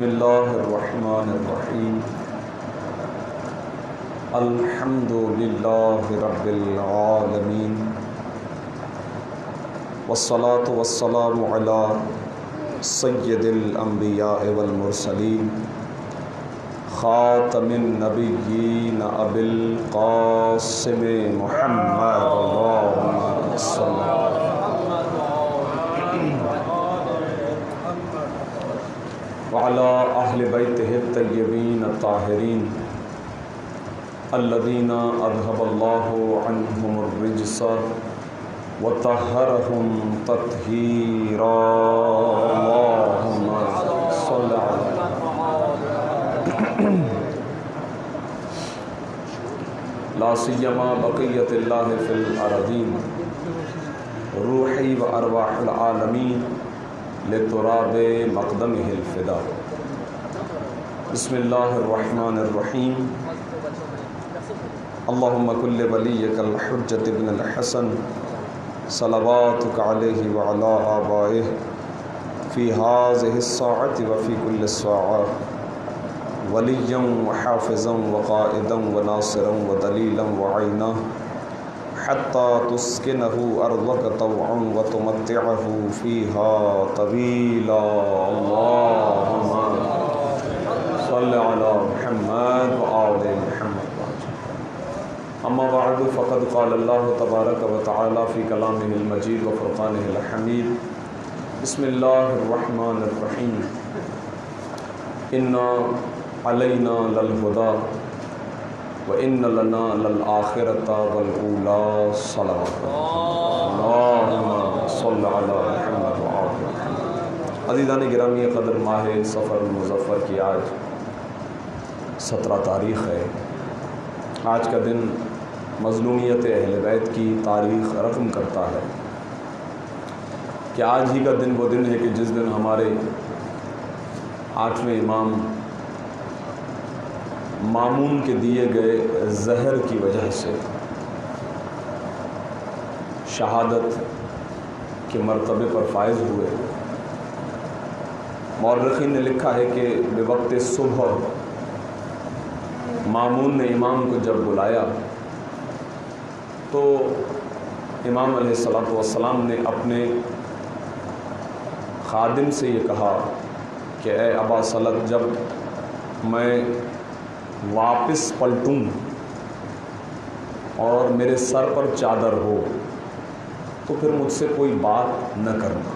بسم اللہ الرحمن الرحیم الحمد للہ رب العالمین والصلاة والسلام علی سید الانبیاء والمرسلین خاتم النبیین ابی القاسم محمد اللہم صلی وعلى أهل بيته الطيبين الطاهرين الذين أذهب الله عنهم الرجس وطهرهم تطهيرا اللهم صل على لا سيما بقية الله في الأرضين روحي وأرواح العالمين لتراب مقدمه الفدا بسم اللہ الرحمن الرحیم اللہم کل ولیک الحجة بن الحسن صلواتک علیہ وعلا آبائہ فی هذه الساعة وفی کل الساعة ولیا وحافظا وقائدا وناصرا ودلیلا وعینا حتى تسكنه أرضك طوعا وتمتعه فيها طويلا اللهم صل على محمد وآل محمد أما بعد فقد قال الله تبارك وتعالى في كلامه المجيد وفرقانه الحميد بسم الله الرحمن الرحيم إن علينا للهدى وَإِنَّ لَنَا لَلْآخِرَةَ وَالْأُولَى صَلَوَاتُ اللہم صل علی محمد وآل محمد۔ عزیزان گرامی قدر ماہ صفر المظفر کی آج 17 تاریخ ہے۔ آج کا دن مظلومیت اہل بیت کی تاریخ رقم کرتا ہے کہ آج ہی کا دن وہ دن ہے کہ جس دن ہمارے 8ویں امام مامون کے دیے گئے زہر کی وجہ سے شہادت کے مرتبے پر فائز ہوئے۔ مورخین نے لکھا ہے کہ بوقت صبح مامون نے امام کو جب بلایا تو امام علیہ الصلوۃ والسلام نے اپنے خادم سے یہ کہا کہ اے ابا سلط، جب میں واپس پلٹوں اور میرے سر پر چادر ہو تو پھر مجھ سے کوئی بات نہ کرنا،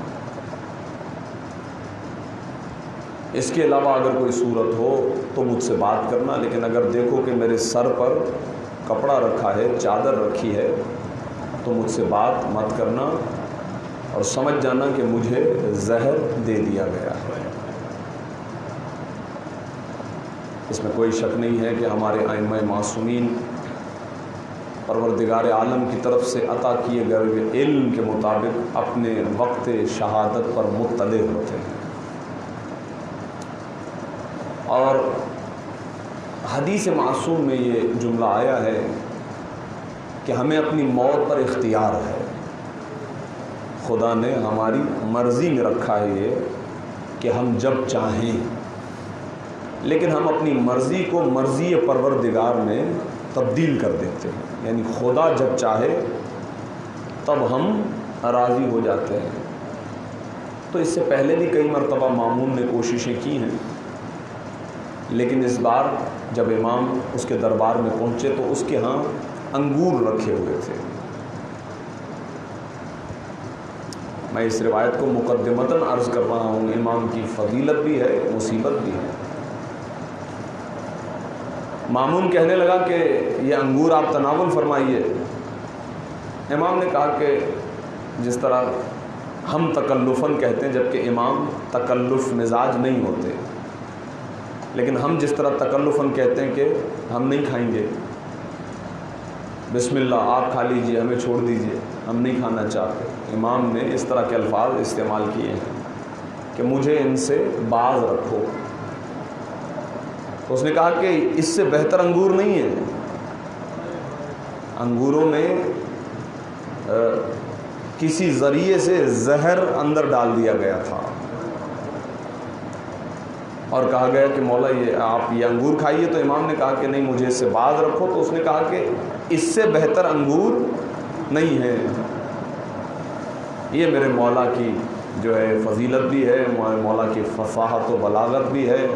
اس کے علاوہ اگر کوئی صورت ہو تو مجھ سے بات کرنا، لیکن اگر دیکھو کہ میرے سر پر کپڑا رکھا ہے، چادر رکھی ہے، تو مجھ سے بات مت کرنا اور سمجھ جانا کہ مجھے زہر دے دیا گیا ہے۔ اس میں کوئی شک نہیں ہے کہ ہمارے ائمہ معصومین پروردگار عالم کی طرف سے عطا کیے گئے علم کے مطابق اپنے وقت شہادت پر مطلع ہوتے ہیں، اور حدیث معصوم میں یہ جملہ آیا ہے کہ ہمیں اپنی موت پر اختیار ہے۔ خدا نے ہماری مرضی میں رکھا ہے یہ کہ ہم جب چاہیں، لیکن ہم اپنی مرضی کو مرضی پروردگار میں تبدیل کر دیتے ہیں، یعنی خدا جب چاہے تب ہم راضی ہو جاتے ہیں۔ تو اس سے پہلے بھی کئی مرتبہ مامون نے کوششیں کی ہیں، لیکن اس بار جب امام اس کے دربار میں پہنچے تو اس کے ہاں انگور رکھے ہوئے تھے۔ میں اس روایت کو مقدمتاً عرض کر رہا ہوں، امام کی فضیلت بھی ہے، مصیبت بھی ہے۔ مامون کہنے لگا کہ یہ انگور آپ تناول فرمائیے۔ امام نے کہا کہ جس طرح ہم تکلفاً کہتے ہیں، جبکہ امام تکلف مزاج نہیں ہوتے، لیکن ہم جس طرح تکلفاً کہتے ہیں کہ ہم نہیں کھائیں گے، بسم اللہ آپ کھا لیجئے، ہمیں چھوڑ دیجئے، ہم نہیں کھانا چاہتے، امام نے اس طرح کے الفاظ استعمال کیے ہیں کہ مجھے ان سے باز رکھو۔ اس نے کہا کہ اس سے بہتر انگور نہیں ہے، انگوروں میں کسی ذریعے سے زہر اندر ڈال دیا گیا تھا، اور کہا گیا کہ مولا یہ آپ یہ انگور کھائیے، تو امام نے کہا کہ نہیں، مجھے اس سے باز رکھو. تو اس نے کہا کہ اس سے بہتر انگور نہیں ہے. یہ میرے مولا کی جو ہے فضیلت بھی ہے، مولا کی فصاحت و بلاغت بھی ہے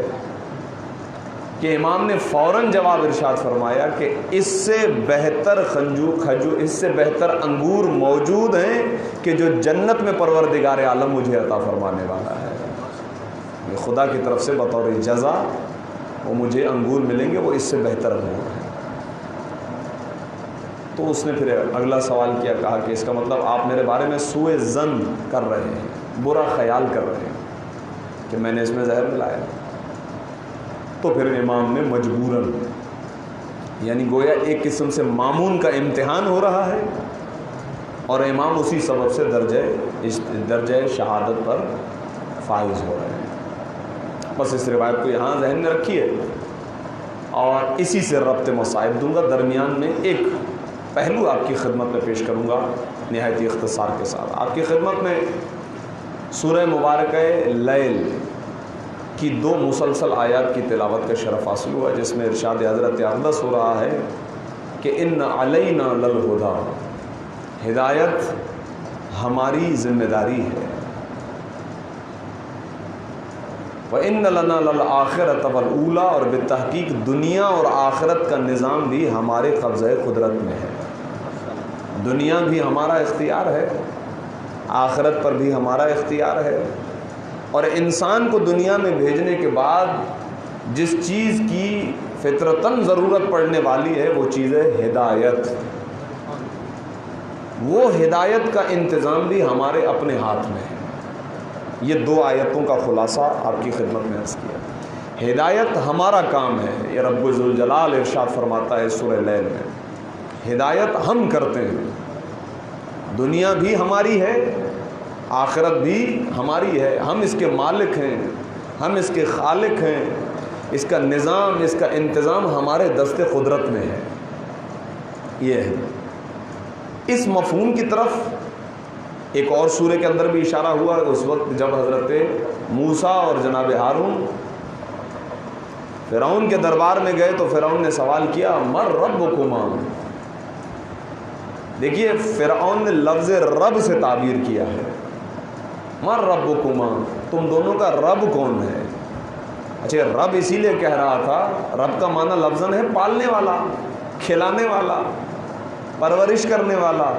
کہ امام نے فوراً جواب ارشاد فرمایا کہ اس سے بہتر کھجور، اس سے بہتر انگور موجود ہیں کہ جو جنت میں پروردگار عالم مجھے عطا فرمانے والا ہے. خدا کی طرف سے بطور جزا وہ مجھے انگور ملیں گے، وہ اس سے بہتر انگور ہیں. تو اس نے پھر اگلا سوال کیا، کہا کہ اس کا مطلب آپ میرے بارے میں سوء ظن کر رہے ہیں، برا خیال کر رہے ہیں کہ میں نے اس میں زہر ملایا. تو پھر امام نے مجبوراً، یعنی گویا ایک قسم سے مامون کا امتحان ہو رہا ہے اور امام اسی سبب سے درجہ شہادت پر فائز ہو رہے ہیں. بس اس روایت کو یہاں ذہن میں رکھیے اور اسی سے ربط مصائب دوں گا. درمیان میں ایک پہلو آپ کی خدمت میں پیش کروں گا نہایت اختصار کے ساتھ. آپ کی خدمت میں سورہ مبارکہ لیل کی 2 مسلسل آیات کی تلاوت کا شرف حاصل ہوا، جس میں ارشاد حضرت اقدس ہو رہا ہے کہ ان علینا للہدی، ہدایت ہماری ذمہ داری ہے. وَإِنَّ لَنَا لَلْآخِرَةَ وَالْأُولَىٰ، اور بالتحقیق دنیا اور آخرت کا نظام بھی ہمارے قبضۂ قدرت میں ہے. دنیا بھی ہمارا اختیار ہے، آخرت پر بھی ہمارا اختیار ہے. اور انسان کو دنیا میں بھیجنے کے بعد جس چیز کی فطرتاً ضرورت پڑنے والی ہے وہ چیز ہے ہدایت. وہ ہدایت کا انتظام بھی ہمارے اپنے ہاتھ میں ہے. یہ 2 آیتوں کا خلاصہ آپ کی خدمت میں عرض کیا. ہدایت ہمارا کام ہے، یہ رب ذوالجلال ارشاد فرماتا ہے سورہ لیل میں. ہدایت ہم کرتے ہیں، دنیا بھی ہماری ہے، آخرت بھی ہماری ہے. ہم اس کے مالک ہیں، ہم اس کے خالق ہیں. اس کا نظام، اس کا انتظام ہمارے دست قدرت میں ہے. یہ ہے. اس مفہوم کی طرف ایک اور سورہ کے اندر بھی اشارہ ہوا اس وقت جب حضرت موسیٰ اور جناب ہارون فرعون کے دربار میں گئے تو فرعون نے سوال کیا مر ربکما. دیکھیے فرعون نے لفظ رب سے تعبیر کیا ہے. مر ربکما، تم دونوں کا رب کون ہے؟ اچھا رب اسی لیے کہہ رہا تھا، رب کا معنی لفظاً ہے پالنے والا، کھلانے والا، پرورش کرنے والا.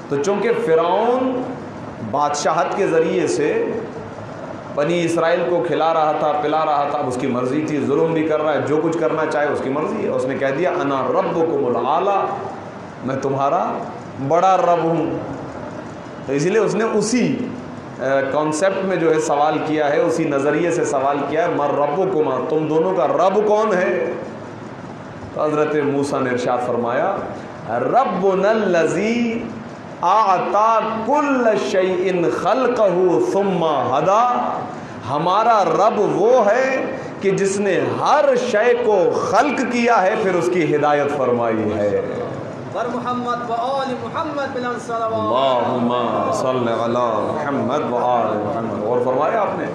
تو چونکہ فرعون بادشاہت کے ذریعے سے بنی اسرائیل کو کھلا رہا تھا، پلا رہا تھا، اس کی مرضی تھی، ظلم بھی کر رہا ہے، جو کچھ کرنا چاہے اس کی مرضی ہے. اس نے کہہ دیا انا ربکم الاعلی، میں تمہارا بڑا رب ہوں. تو اسی لیے اس نے اسی کانسیپٹ میں جو ہے سوال کیا ہے، اسی نظریے سے سوال کیا ہے مر ربکما، تم دونوں کا رب کون ہے؟ تو حضرت موسیٰ نے ارشاد فرمایا ربنا الذی اعطا کل شیء خلقہ ثم ہدا، ہمارا رب وہ ہے کہ جس نے ہر شے کو خلق کیا ہے پھر اس کی ہدایت فرمائی ہے. محمد و آل محمد بلند صلوات اللہم صلی علی محمد و آل محمد. اور فرمایا آپ نے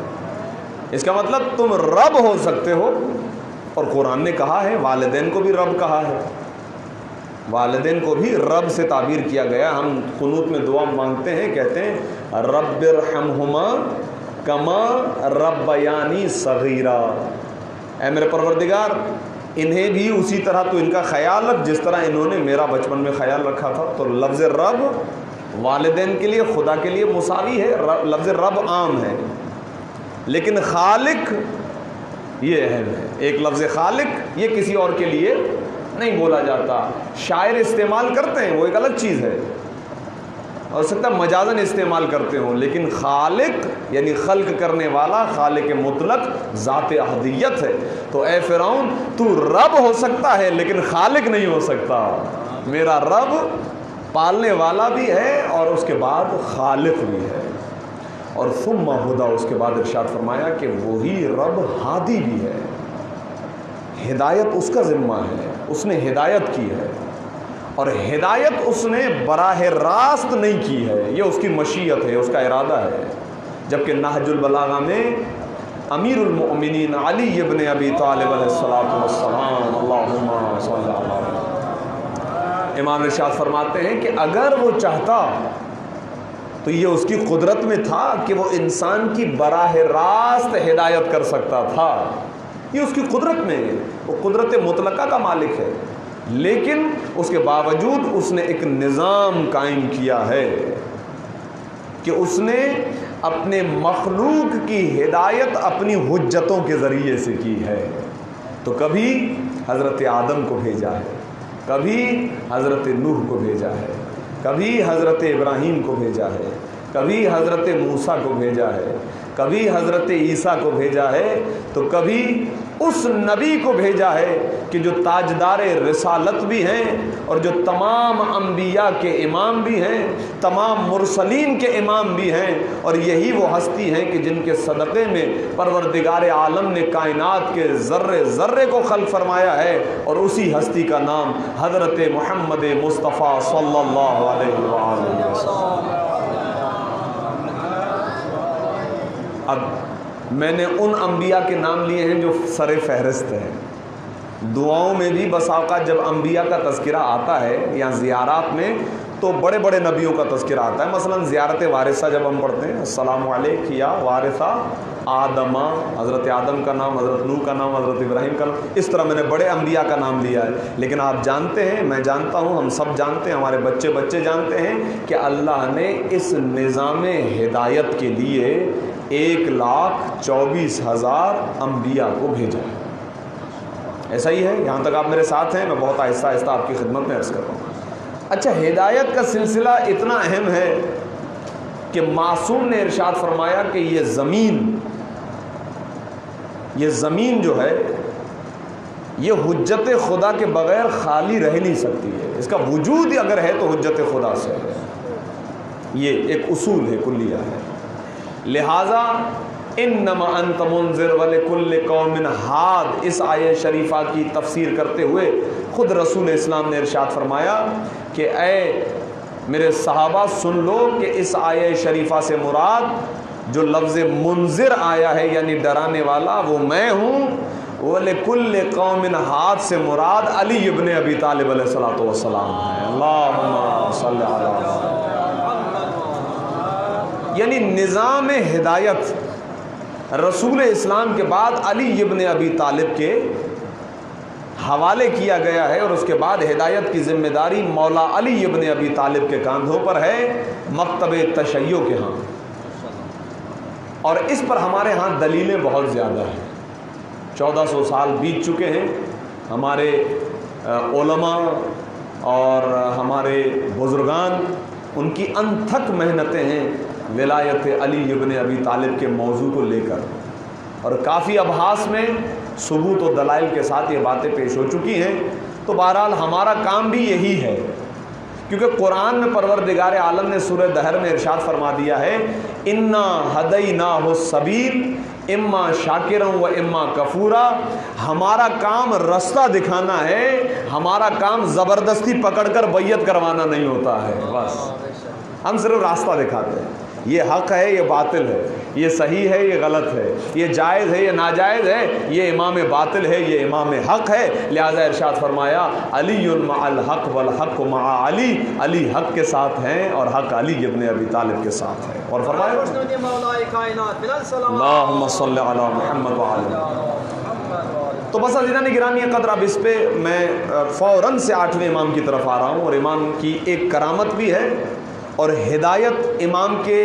اس کا مطلب تم رب ہو سکتے ہو. اور قرآن نے کہا ہے والدین کو بھی رب کہا ہے، والدین کو بھی رب سے تعبیر کیا گیا. ہم قنوت میں دعا مانگتے ہیں، کہتے ہیں رب ارحمہما کما ربیانی صغیرا، اے میرے پروردگار انہیں بھی اسی طرح تو ان کا خیال رکھ جس طرح انہوں نے میرا بچپن میں خیال رکھا تھا. تو لفظ رب والدین کے لیے، خدا کے لیے مساوی ہے. لفظ رب عام ہے لیکن خالق یہ اہم ہے. ایک لفظ خالق یہ کسی اور کے لیے نہیں بولا جاتا. شاعر استعمال کرتے ہیں وہ ایک الگ چیز ہے، ہو سکتا ہے مجازن استعمال کرتے ہوں، لیکن خالق یعنی خلق کرنے والا، خالق مطلق ذات احدیت ہے. تو اے فرعون تو رب ہو سکتا ہے لیکن خالق نہیں ہو سکتا. میرا رب پالنے والا بھی ہے اور اس کے بعد خالق بھی ہے. اور ثم ہدا، اس کے بعد ارشاد فرمایا کہ وہی رب ہادی بھی ہے. ہدایت اس کا ذمہ ہے، اس نے ہدایت کی ہے. اور ہدایت اس نے براہ راست نہیں کی ہے، یہ اس کی مشیت ہے، اس کا ارادہ ہے. جبکہ نہج البلاغہ میں امیر المؤمنین علی ابن ابی طالب علیہ الصلوۃ والسلام اللہم صلی اللہ علیہ وسلم۔ امام ارشاد فرماتے ہیں کہ اگر وہ چاہتا تو یہ اس کی قدرت میں تھا کہ وہ انسان کی براہ راست ہدایت کر سکتا تھا، یہ اس کی قدرت میں ہے، وہ قدرت مطلقہ کا مالک ہے، لیکن اس کے باوجود اس نے ایک نظام قائم کیا ہے کہ اس نے اپنے مخلوق کی ہدایت اپنی حجتوں کے ذریعے سے کی ہے۔ تو کبھی حضرت آدم کو بھیجا ہے، کبھی حضرت نوح کو بھیجا ہے، کبھی حضرت ابراہیم کو بھیجا ہے، کبھی حضرت موسیٰ کو بھیجا ہے، کبھی حضرت عیسیٰ کو بھیجا ہے، تو کبھی اس نبی کو بھیجا ہے کہ جو تاجدار رسالت بھی ہیں اور جو تمام انبیاء کے امام بھی ہیں، تمام مرسلین کے امام بھی ہیں، اور یہی وہ ہستی ہیں کہ جن کے صدقے میں پروردگار عالم نے کائنات کے ذرے ذرے کو خلق فرمایا ہے، اور اسی ہستی کا نام حضرت محمد مصطفیٰ صلی اللہ علیہ وآلہ وسلم۔ اب میں نے ان انبیاء کے نام لیے ہیں جو سر فہرست ہیں۔ دعاؤں میں بھی بس اوقات جب انبیاء کا تذکرہ آتا ہے یا زیارات میں تو بڑے بڑے نبیوں کا تذکرہ آتا ہے، مثلا زیارت وارثہ جب ہم پڑھتے ہیں السلام علیک یا وارثہ آدم، حضرت آدم کا نام، حضرت نوح کا نام، حضرت ابراہیم کا نام، اس طرح میں نے بڑے انبیاء کا نام لیا ہے۔ لیکن آپ جانتے ہیں، میں جانتا ہوں، ہم سب جانتے ہیں، ہمارے بچے جانتے ہیں کہ اللہ نے اس نظام ہدایت کے لیے 1,24,000 انبیاء کو بھیجا ہے۔ ایسا ہی ہے، یہاں تک آپ میرے ساتھ ہیں، میں بہت آہستہ آہستہ آپ کی خدمت میں عرض کر رہا ہوں۔ اچھا، ہدایت کا سلسلہ اتنا اہم ہے کہ معصوم نے ارشاد فرمایا کہ یہ زمین جو ہے یہ حجت خدا کے بغیر خالی رہ نہیں سکتی ہے، اس کا وجود اگر ہے تو حجت خدا سے ہے، یہ ایک اصول ہے، کلیہ ہے۔ لہذا انما انت منذر ولکل قوم ہاد، اس آیہ شریفہ کی تفسیر کرتے ہوئے خود رسول اسلام نے ارشاد فرمایا کہ اے میرے صحابہ سن لو کہ اس آیہ شریفہ سے مراد جو لفظ منذر آیا ہے یعنی ڈرانے والا وہ میں ہوں، وَلِكُلِّ قَوْمٍ ہاد سے مراد علی ابن ابی طالب علیہ الصلوۃ والسلام ہے۔ اللہم صلی علی محمد، یعنی نظام ہدایت رسول اسلام کے بعد علی ابن ابی طالب کے حوالے کیا گیا ہے، اور اس کے بعد ہدایت کی ذمہ داری مولا علی ابن ابی طالب کے کاندھوں پر ہے، مکتب تشیع کے ہاں۔ اور اس پر ہمارے ہاں دلیلیں بہت زیادہ ہیں، 1400 سال بیت چکے ہیں، ہمارے علماء اور ہمارے بزرگان ان کی انتھک محنتیں ہیں ولایت علی ابن ابی طالب کے موضوع کو لے کر، اور کافی ابحاث میں ثبوت و دلائل کے ساتھ یہ باتیں پیش ہو چکی ہیں۔ تو بہرحال ہمارا کام بھی یہی ہے، کیونکہ قرآن میں پروردگار عالم نے سورہ دہر میں ارشاد فرما دیا ہے انا ہدیناہ السبیل اما شاکرا و اما کفورا، ہمارا کام رستہ دکھانا ہے، ہمارا کام زبردستی پکڑ کر بیعت کروانا نہیں ہوتا ہے، بس ہم صرف راستہ دکھاتے ہیں، یہ حق ہے، یہ باطل ہے، یہ صحیح ہے، یہ غلط ہے، یہ جائز ہے، یہ ناجائز ہے، یہ امام باطل ہے، یہ امام حق ہے۔ لہذا ارشاد فرمایا علی مع الحق والحق مع علی، علی حق کے ساتھ ہیں اور حق علی ابن ابی طالب کے ساتھ ہے۔ اور فرمایا اللہم صلی علی محمد وعلی۔ تو بس عزیزان گرامی قدر، اب اس پہ میں فوراً سے 8ویں امام کی طرف آ رہا ہوں، اور امام کی ایک کرامت بھی ہے، اور ہدایت امام کے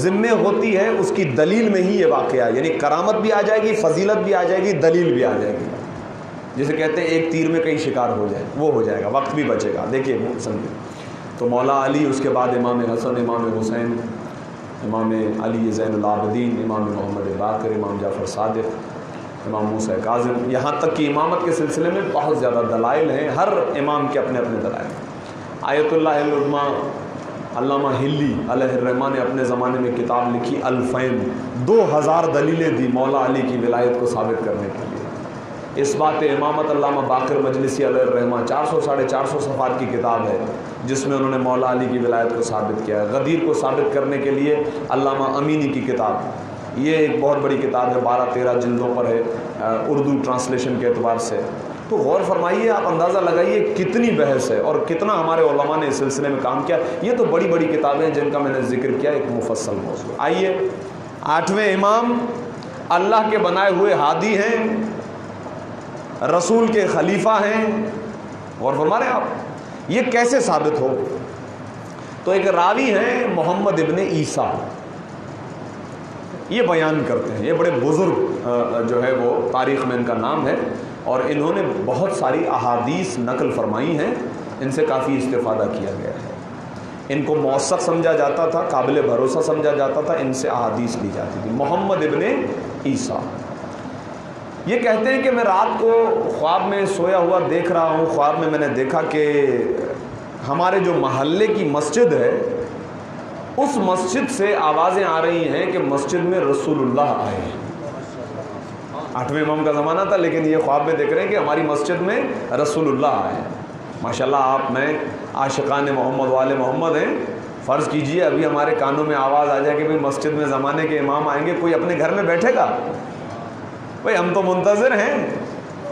ذمے ہوتی ہے، اس کی دلیل میں ہی یہ واقعہ، یعنی کرامت بھی آ جائے گی، فضیلت بھی آ جائے گی، دلیل بھی آ جائے گی، جسے کہتے ہیں ایک تیر میں کئی شکار ہو جائے، وہ ہو جائے گا، وقت بھی بچے گا۔ دیکھیے سمجھے، تو مولا علی، اس کے بعد امام حسن، امام حسین، امام علی زین العابدین، امام محمد باقر، امام جعفر صادق، امام موسیٰ کاظم، یہاں تک کہ امامت کے سلسلے میں بہت زیادہ دلائل ہیں، ہر امام کے اپنے اپنے دلائل ہیں۔ آیت اللہ العظمیٰ علامہ ہلی علیہ الرحمٰن نے اپنے زمانے میں کتاب لکھی الفین، 2000 دلیلیں دی مولا علی کی ولایت کو ثابت کرنے کے لیے۔ اس بات امامت علامہ باقر مجلسی علیہ الرحمٰن 400 ساڑھے 400 صفحات کی کتاب ہے، جس میں انہوں نے مولا علی کی ولایت کو ثابت کیا ہے۔ غدیر کو ثابت کرنے کے لیے علامہ امینی کی کتاب یہ ایک بہت بڑی کتاب ہے، 12-13 جلدوں پر ہے، اردو ٹرانسلیشن کے اعتبار سے. تو غور فرمائیے، آپ اندازہ لگائیے کتنی بحث ہے اور کتنا ہمارے علماء نے اس سلسلے میں کام کیا. یہ تو بڑی بڑی کتابیں ہیں جن کا میں نے ذکر کیا، ایک مفصل موضوع. آئیے، 8ویں امام اللہ کے بنائے ہوئے ہادی ہیں، رسول کے خلیفہ ہیں. غور فرما رہے ہیں آپ، یہ کیسے ثابت ہو؟ تو ایک راوی ہیں محمد ابن عیسیٰ، یہ بیان کرتے ہیں. یہ بڑے بزرگ جو ہے وہ تاریخ میں ان کا نام ہے، اور انہوں نے بہت ساری احادیث نقل فرمائی ہیں، ان سے کافی استفادہ کیا گیا ہے. ان کو موثق سمجھا جاتا تھا، قابل بھروسہ سمجھا جاتا تھا، ان سے احادیث لی جاتی تھی. محمد ابن عیسیٰ یہ کہتے ہیں کہ میں رات کو خواب میں سویا ہوا دیکھ رہا ہوں. خواب میں نے دیکھا کہ ہمارے جو محلے کی مسجد ہے، اس مسجد سے آوازیں آ رہی ہیں کہ مسجد میں رسول اللہ آئے ہیں. 8ویں امام کا زمانہ تھا، لیکن یہ خواب میں دیکھ رہے ہیں کہ ہماری مسجد میں رسول اللہ آئے ہیں. ماشاءاللہ، آپ میں عاشقان محمد والے محمد ہیں. فرض کیجئے ابھی ہمارے کانوں میں آواز آ جائے کہ بھئی مسجد میں زمانے کے امام آئیں گے، کوئی اپنے گھر میں بیٹھے گا؟ بھئی ہم تو منتظر ہیں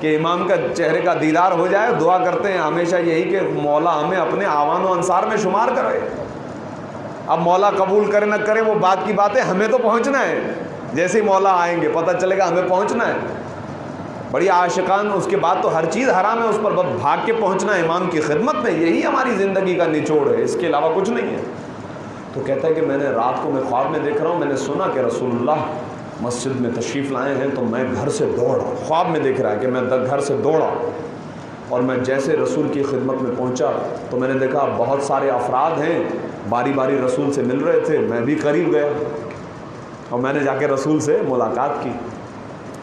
کہ امام کا چہرے کا دیدار ہو جائے. دعا کرتے ہیں ہمیشہ یہی کہ مولا ہمیں اپنے آوان و انصار میں شمار کرے. اب مولا قبول کرے نہ کرے وہ بات کی بات ہے، ہمیں تو پہنچنا ہے. جیسے ہی مولا آئیں گے پتہ چلے گا ہمیں پہنچنا ہے. بڑی عاشقان، اس کے بعد تو ہر چیز حرام ہے، اس پر بس بھاگ کے پہنچنا ہے امام کی خدمت میں. یہی ہماری زندگی کا نچوڑ ہے، اس کے علاوہ کچھ نہیں ہے. تو کہتا ہے کہ میں نے رات کو، میں خواب میں دیکھ رہا ہوں، میں نے سنا کہ رسول اللہ مسجد میں تشریف لائے ہیں. تو میں گھر سے دوڑا، خواب میں دیکھ رہا ہے کہ میں گھر سے دوڑا، اور میں جیسے رسول کی خدمت میں پہنچا تو میں نے دیکھا بہت سارے افراد ہیں، باری باری رسول سے مل رہے تھے. میں بھی قریب گیا اور میں نے جا کے رسول سے ملاقات کی.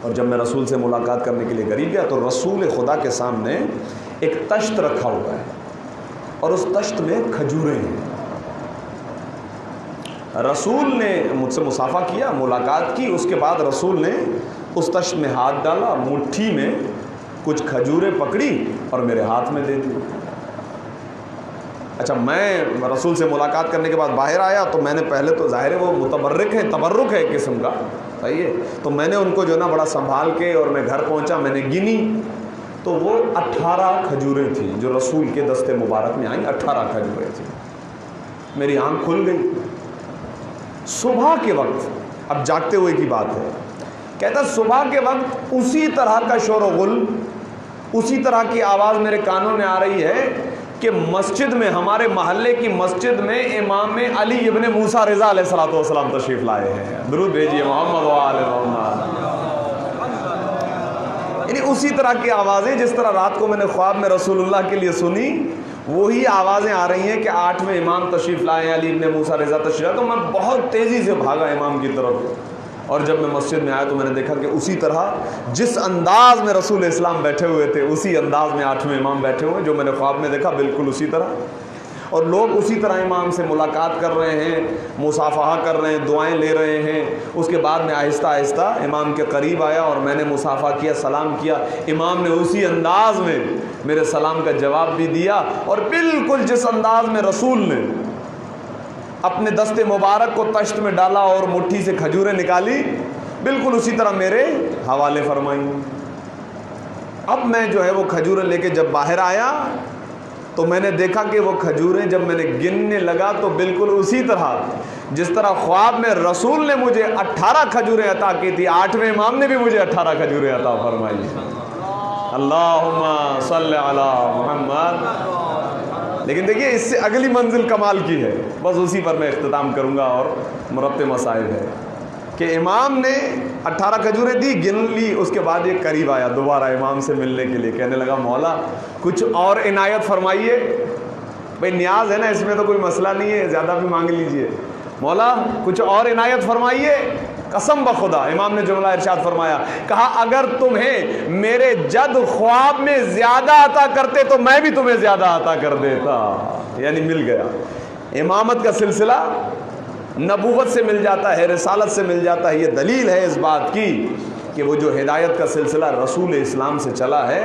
اور جب میں رسول سے ملاقات کرنے کے لیے قریب گیا تو رسول خدا کے سامنے ایک تشت رکھا ہوا ہے، اور اس تشت میں کھجوریں ہیں. رسول نے مجھ سے مصافحہ کیا، ملاقات کی. اس کے بعد رسول نے اس تشت میں ہاتھ ڈالا، مٹھی میں کچھ کھجوریں پکڑی اور میرے ہاتھ میں دے دی. اچھا، میں رسول سے ملاقات کرنے کے بعد باہر آیا تو میں نے پہلے تو ظاہر ہے وہ متبرک ہے، تبرک ہے ایک قسم کا، صحیح ہے. تو میں نے ان کو جو نا بڑا سنبھال کے، اور میں گھر پہنچا، میں نے گنی تو وہ 18 کھجوریں تھیں جو رسول کے دستے مبارک میں آئیں. 18 کھجوریں تھیں. میری آنکھ کھل گئی. صبح کے وقت، اب جاگتے ہوئے کی بات ہے، کہتا صبح کے وقت اسی طرح کا شور و غل، اسی طرح کی آواز میرے کانوں میں آ رہی ہے کہ مسجد میں، ہمارے محلے کی مسجد میں امام علی ابن موسیٰ رضا علیہ السلام تشریف لائے ہیں. درود بھیجیے محمد و آل محمد. یعنی اسی طرح کی آوازیں جس طرح رات کو میں نے خواب میں رسول اللہ کے لیے سنی، وہی آوازیں آ رہی ہیں کہ 8ویں امام تشریف لائے ہیں، علی ابن موسیٰ رضا تشریف لائے. تو میں بہت تیزی سے بھاگا امام کی طرف، اور جب میں مسجد میں آیا تو میں نے دیکھا کہ اسی طرح جس انداز میں رسول اسلام بیٹھے ہوئے تھے، اسی انداز میں 8ویں امام بیٹھے ہوئے، جو میں نے خواب میں دیکھا بالکل اسی طرح. اور لوگ اسی طرح امام سے ملاقات کر رہے ہیں، مصافحہ کر رہے ہیں، دعائیں لے رہے ہیں. اس کے بعد میں آہستہ آہستہ امام کے قریب آیا اور میں نے مصافحہ کیا، سلام کیا. امام نے اسی انداز میں میرے سلام کا جواب بھی دیا، اور بالکل جس انداز میں رسول نے اپنے دست مبارک کو تشت میں ڈالا اور مٹھی سے کھجوریں نکالی، بالکل اسی طرح میرے حوالے فرمائیں. اب میں جو ہے وہ کھجوریں لے کے جب باہر آیا تو میں نے دیکھا کہ وہ کھجوریں جب میں نے گننے لگا تو بالکل اسی طرح جس طرح خواب میں رسول نے مجھے 18 کھجوریں عطا کی تھی، 8ویں امام نے بھی مجھے 18 کھجوریں عطا فرمائی. اللہم صلی علی محمد. لیکن دیکھیے اس سے اگلی منزل کمال کی ہے، بس اسی پر میں اختتام کروں گا، اور مرتب مسائل ہے کہ امام نے 18 کھجوریں دی، گن لی. اس کے بعد یہ قریب آیا دوبارہ امام سے ملنے کے لیے، کہنے لگا مولا کچھ اور عنایت فرمائیے. بھئی نیاز ہے نا، اس میں تو کوئی مسئلہ نہیں ہے، زیادہ بھی مانگ لیجئے. مولا کچھ اور عنایت فرمائیے. قسم بخدا امام نے جملہ ارشاد فرمایا، کہا اگر تمہیں میرے جد خواب میں زیادہ عطا کرتے تو میں بھی تمہیں زیادہ عطا کر دیتا. یعنی مل گیا. امامت کا سلسلہ نبوت سے مل جاتا ہے، رسالت سے مل جاتا ہے. یہ دلیل ہے اس بات کی کہ وہ جو ہدایت کا سلسلہ رسول اسلام سے چلا ہے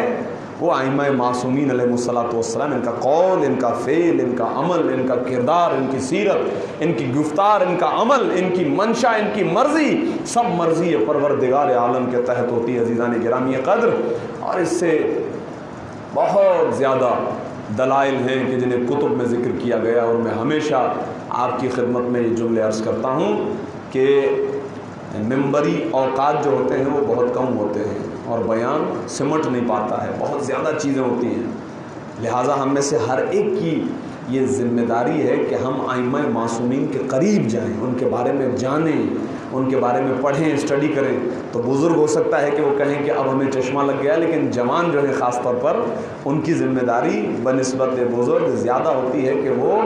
وہ ائمہ معصومین علیہمُ السلام، ان کا قول، ان کا فعل، ان کا عمل، ان کا کردار، ان کی سیرت، ان کی گفتار، ان کا عمل، ان کی منشا، ان کی مرضی، سب مرضی پروردگار عالم کے تحت ہوتی ہے عزیزان گرامی قدر۔ اور اس سے بہت زیادہ دلائل ہیں کہ جنہیں کتب میں ذکر کیا گیا، اور میں ہمیشہ آپ کی خدمت میں یہ جملے عرض کرتا ہوں کہ منبری اوقات جو ہوتے ہیں وہ بہت کم ہوتے ہیں اور بیان سمٹ نہیں پاتا ہے، بہت زیادہ چیزیں ہوتی ہیں، لہٰذا ہم میں سے ہر ایک کی یہ ذمہ داری ہے کہ ہم ائمہ معصومین کے قریب جائیں، ان کے بارے میں جانیں، ان کے بارے میں پڑھیں، اسٹڈی کریں۔ تو بزرگ ہو سکتا ہے کہ وہ کہیں کہ اب ہمیں چشمہ لگ گیا، لیکن جوان جو ہے خاص طور پر ان کی ذمہ داری بنسبت بزرگ زیادہ ہوتی ہے کہ وہ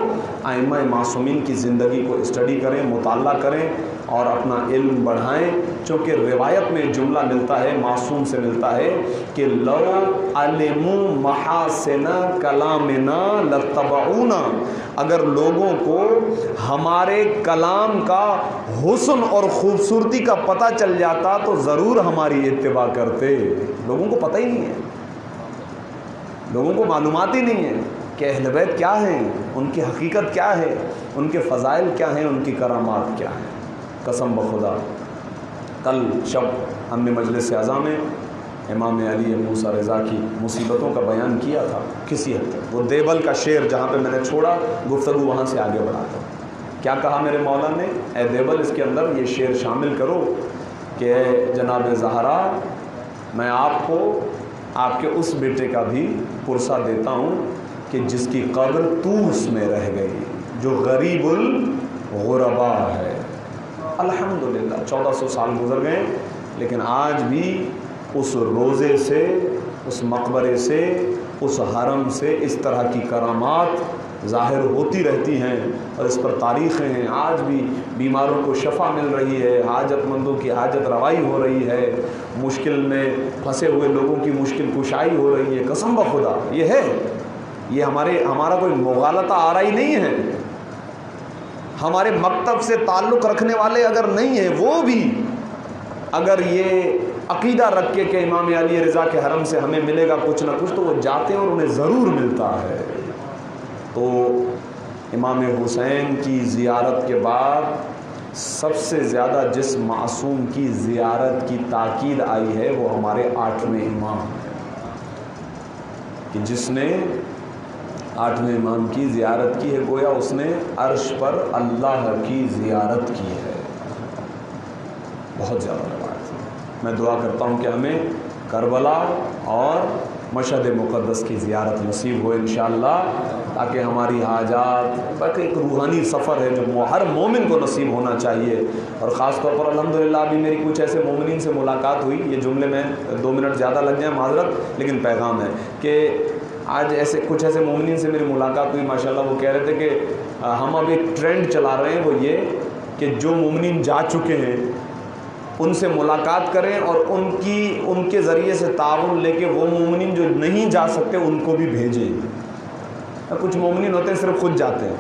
ائمہ معصومین کی زندگی کو اسٹڈی کریں، مطالعہ کریں اور اپنا علم بڑھائیں، چونکہ روایت میں جملہ ملتا ہے، معصوم سے ملتا ہے کہ لو علموا محاسن کلامنا لاتبعونا، اگر لوگوں کو ہمارے کلام کا حسن اور خوبصورتی کا پتہ چل جاتا تو ضرور ہماری اتباع کرتے۔ لوگوں کو پتہ ہی نہیں ہے، لوگوں کو معلومات ہی نہیں ہے کہ اہل بیت کیا ہیں، ان کی حقیقت کیا ہے، ان کے فضائل کیا ہیں، ان کی کرامات کیا ہیں۔ قسم بخدا کل شب ہم نے مجلس اعظم میں امام علی موسیٰ رضا کی مصیبتوں کا بیان کیا تھا کسی حد تک۔ وہ دیبل کا شعر جہاں پہ میں نے چھوڑا، گفتگو وہاں سے آگے بڑھا تھا۔ کیا کہا میرے مولا نے؟ اے دیبل، اس کے اندر یہ شعر شامل کرو کہ اے جناب زہرا، میں آپ کو آپ کے اس بیٹے کا بھی پرسہ دیتا ہوں کہ جس کی قبر طوس میں رہ گئی، جو غریب الغربا ہے۔ الحمدللہ 1400 سال گزر گئے، لیکن آج بھی اس روزے سے، اس مقبرے سے، اس حرم سے اس طرح کی کرامات ظاہر ہوتی رہتی ہیں، اور اس پر تاریخیں ہیں۔ آج بھی بیماروں کو شفا مل رہی ہے، حاجت مندوں کی حاجت روائی ہو رہی ہے، مشکل میں پھنسے ہوئے لوگوں کی مشکل کشائی ہو رہی ہے۔ قسم بخدا یہ ہے، یہ ہمارا کوئی مغالطہ آرائی نہیں ہے۔ ہمارے مکتب سے تعلق رکھنے والے اگر نہیں ہیں، وہ بھی اگر یہ عقیدہ رکھ کے کہ امام علی رضا کے حرم سے ہمیں ملے گا کچھ نہ کچھ، تو وہ جاتے ہیں اور انہیں ضرور ملتا ہے۔ تو امام حسین کی زیارت کے بعد سب سے زیادہ جس معصوم کی زیارت کی تاکید آئی ہے وہ ہمارے 8ویں امام ہیں، کہ جس نے 8ویں امام کی زیارت کی ہے، گویا اس نے عرش پر اللہ کی زیارت کی ہے۔ بہت زیادہ روایت ہے۔ میں دعا کرتا ہوں کہ ہمیں کربلا اور مشہد مقدس کی زیارت نصیب ہو انشاءاللہ، تاکہ ہماری حاجات، بلکہ ایک روحانی سفر ہے جو ہر مومن کو نصیب ہونا چاہیے۔ اور خاص طور پر الحمدللہ ابھی میری کچھ ایسے مومنین سے ملاقات ہوئی، یہ جملے میں 2 منٹ زیادہ لگ جائیں معذرت، لیکن پیغام ہے کہ آج کچھ ایسے مومنین سے میری ملاقات ہوئی، ماشاءاللہ وہ کہہ رہے تھے کہ ہم اب ایک ٹرینڈ چلا رہے ہیں، وہ یہ کہ جو مومنین جا چکے ہیں ان سے ملاقات کریں اور ان کے ذریعے سے تعاون لے کے وہ مومنین جو نہیں جا سکتے ان کو بھی بھیجیں۔ کچھ مومنین ہوتے ہیں صرف خود جاتے ہیں،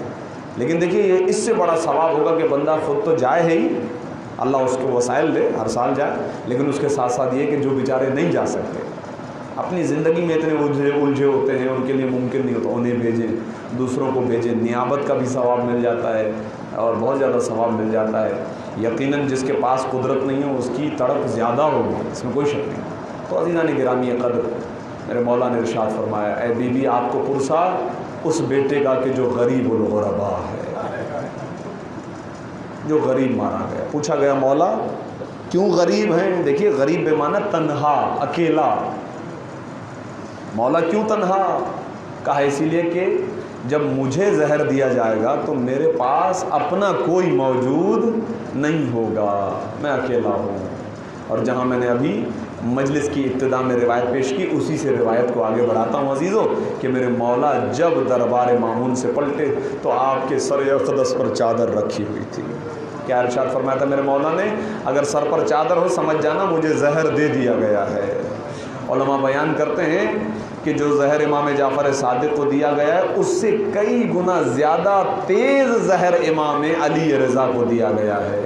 لیکن دیکھیے یہ اس سے بڑا ثواب ہوگا کہ بندہ خود تو جائے ہے ہی، اللہ اس کو وسائل دے، ہر سال جائے، لیکن اس کے ساتھ ساتھ یہ کہ جو بیچارے نہیں جا سکتے، اپنی زندگی میں اتنے الجھے ہوتے ہیں، ان کے لیے ممکن نہیں ہوتا، انہیں بھیجیں، دوسروں کو بھیجیں، نیابت کا بھی ثواب مل جاتا ہے اور بہت زیادہ ثواب مل جاتا ہے۔ یقیناً جس کے پاس قدرت نہیں ہے اس کی تڑپ زیادہ ہوگی، اس میں کوئی شک نہیں۔ تو عزیزان گرامی قدر، میرے مولا نے ارشاد فرمایا، اے بی بی آپ کو پرسا اس بیٹے کا کہ جو غریب الغربا ہے، جو غریب مارا گیا۔ پوچھا گیا مولا کیوں غریب ہیں؟ دیکھیے غریب بے معنی تنہا، اکیلا۔ مولا کیوں تنہا؟ کہا اسی لیے کہ جب مجھے زہر دیا جائے گا تو میرے پاس اپنا کوئی موجود نہیں ہوگا، میں اکیلا ہوں۔ اور جہاں میں نے ابھی مجلس کی ابتدا میں روایت پیش کی، اسی سے روایت کو آگے بڑھاتا ہوں عزیزو، کہ میرے مولا جب دربار مامون سے پلٹے تو آپ کے سر اقدس پر چادر رکھی ہوئی تھی۔ کیا ارشاد فرمایا تھا میرے مولا نے؟ اگر سر پر چادر ہو سمجھ جانا مجھے زہر دے دیا گیا ہے۔ علماء بیان کرتے ہیں کہ جو زہر امام جعفر صادق کو دیا گیا ہے اس سے کئی گنا زیادہ تیز زہر امام علی رضا کو دیا گیا ہے،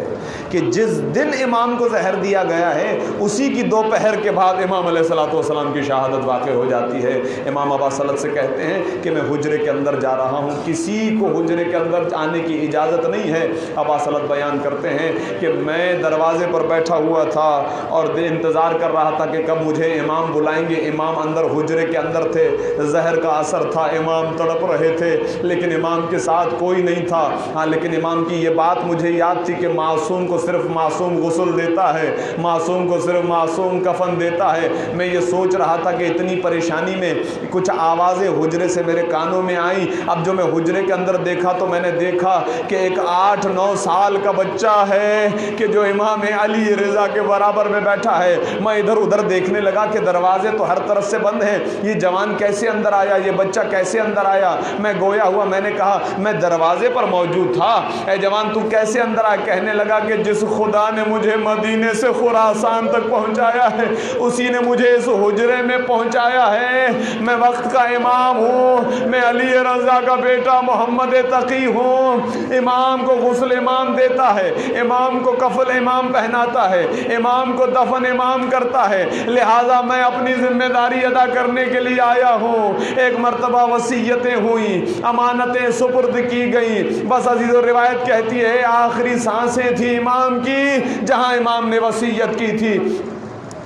کہ جس دن امام کو زہر دیا گیا ہے اسی کی دوپہر کے بعد امام علیہ الصلوۃ والسلام کی شہادت واقع ہو جاتی ہے۔ امام ابا سلط سے کہتے ہیں کہ میں حجرے کے اندر جا رہا ہوں، کسی کو حجرے کے اندر آنے کی اجازت نہیں ہے۔ ابا سلط بیان کرتے ہیں کہ میں دروازے پر بیٹھا ہوا تھا اور انتظار کر رہا تھا کہ کب مجھے امام بلائیں گے۔ امام اندر حجرے کے اندر تھے، زہر کا اثر تھا، امام تڑپ رہے تھے، لیکن امام کے ساتھ کوئی نہیں تھا۔ ہاں لیکن امام کی یہ بات مجھے یاد تھی کہ معصوم کو صرف معصوم غسل دیتا ہے، معصوم کو صرف معصوم کفن دیتا ہے۔ میں یہ سوچ رہا تھا کہ اتنی پریشانی میں کچھ آوازیں حجرے سے میرے کانوں میں آئیں۔ اب جو میں حجرے کے اندر دیکھا تو میں نے دیکھا کہ ایک 8-9 سال کا بچہ ہے کہ جو امام علی رضا کے برابر میں بیٹھا ہے۔ میں ادھر ادھر دیکھنے لگا کہ دروازے تو ہر طرف سے بند ہیں، یہ جوان کیسے اندر آیا، یہ بچہ کیسے اندر آیا؟ میں گویا ہوا، میں نے کہا میں دروازے پر موجود تھا، اے جوان تو کیسے اندر آیا؟ کہنے لگا کہ جس خدا نے مجھے مدینے سے خراسان تک پہنچایا ہے اسی نے مجھے اس حجرے میں پہنچایا ہے۔ میں وقت کا امام ہوں، میں علی رضا کا بیٹا محمد تقی ہوں۔ امام کو غسل امام دیتا ہے، امام کو کفن امام پہناتا ہے، امام کو دفن امام کرتا ہے، لہذا میں اپنی ذمہ داری ادا کرنے کے لیے آیا ہوں۔ ایک مرتبہ وصیتیں ہوئیں، امانتیں سپرد کی گئیں، بس عزیز و روایت کہتی ہے آخری سانسیں تھی امام کی جہاں امام نے وصیت کی تھی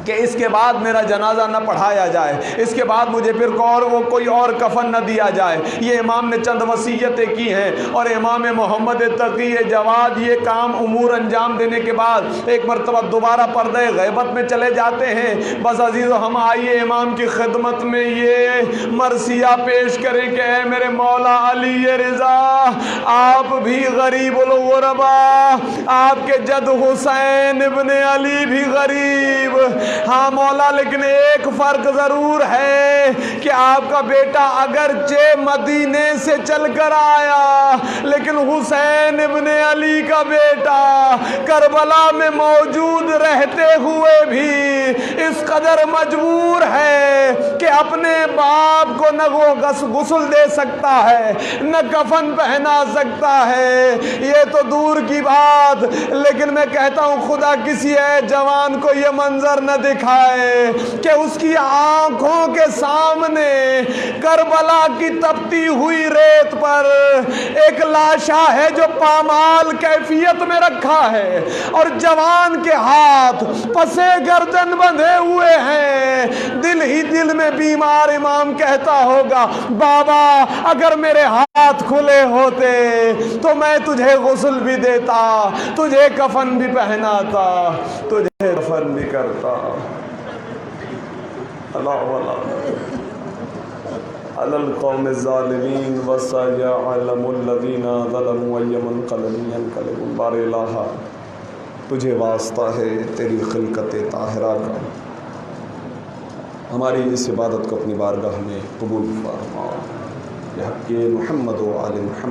کہ اس کے بعد میرا جنازہ نہ پڑھایا جائے، اس کے بعد مجھے پھر کوئی اور کفن نہ دیا جائے۔ یہ امام نے چند وصیتیں کی ہیں، اور امام محمد تقی جواد یہ کام امور انجام دینے کے بعد ایک مرتبہ دوبارہ پردہ غیبت میں چلے جاتے ہیں۔ بس عزیزو ہم آئیے امام کی خدمت میں یہ مرثیہ پیش کریں کہ اے میرے مولا علی رضا، آپ بھی غریب الغربا، آپ کے جد حسین ابن علی بھی غریب، ہاں مولا لیکن ایک فرق ضرور ہے کہ آپ کا بیٹا اگرچہ مدینے سے چل کر آیا لیکن حسین ابن علی کا بیٹا کربلا میں موجود رہتے ہوئے بھی اس قدر مجبور ہے کہ اپنے باپ کو نہ وہ غسل دے سکتا ہے نہ کفن پہنا سکتا ہے، یہ تو دور کی بات، لیکن میں کہتا ہوں خدا کسی ہے جوان کو یہ منظر نہ دکھائے کہ اس کی آنکھوں کے سامنے کربلا کی تپتی ہوئی ریت پر ایک لاشا ہے جو پامال کیفیت میں رکھا ہے اور جوان کے ہاتھ پسے گردن بندھے ہوئے ہیں۔ دل ہی دل میں بیمار امام کہتا ہوگا بابا اگر میرے ہاتھ کھلے ہوتے تو میں تجھے غسل بھی دیتا، تجھے کفن بھی پہناتا، تجھے دفن بھی کرتا۔ اللہ والا علی القوم الظالمین وسیعلم الذین ظلموا ای منقلب ینقلبون۔ بار الہ تجھے واسطہ ہے تیری خلقت طاہرہ کا، ہماری اس عبادت کو اپنی بارگاہ میں قبول فرما، بحق محمد و آل محمد۔